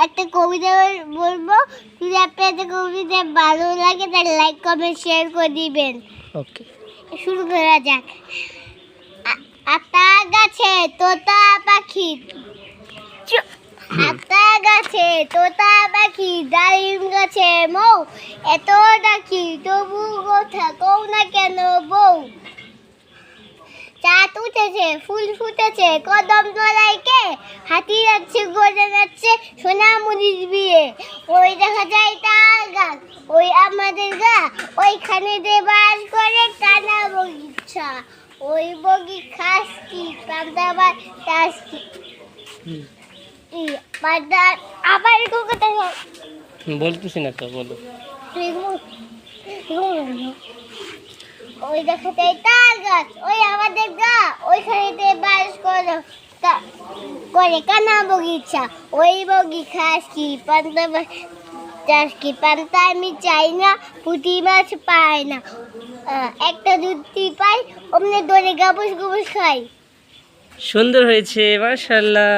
একটা কবিতা বলবো, যদি আপনাদের কবিতা ভালো লাগে তাহলে লাইক কমেন্ট শেয়ার করে দিবেন। ওকে, শুরু করা যাক। আতা গাছে তোতা পাখি, আতা গাছে তোতা পাখি, ডালিম গাছে মৌ, এত ডাকি তবু কথা কও না কেন বউ। চাঁদ উঠেছে ফুল ফুটেছে কদম তলায় কে, হাতি যাচ্ছে গড়ে যাচ্ছে সোনামুড়ির বিয়ে। ওই দেখা যায় তাল গাছ, ওই আমাদের গা, ওইখানে যে বাস করে টানা বগিচা। ওই বগি খাস কি পান্তাবার টাস কি পান্তার আবার কোথায় বলতেছি না তো, বলো। ওই দেখা যায় তাল গাছ, ওই আমাদের গা, ওইখানে বাস করে করে কানা বগিচা। ওই বগি খাস কি পান্তা চাষ কি পান্তা আমি চাই না, পুঁটি মাছ পাই না, একটা দুধটি পাই অমনি দরে গাবুস গুবুস খাই। সুন্দর হয়েছে, মাশাআল্লাহ।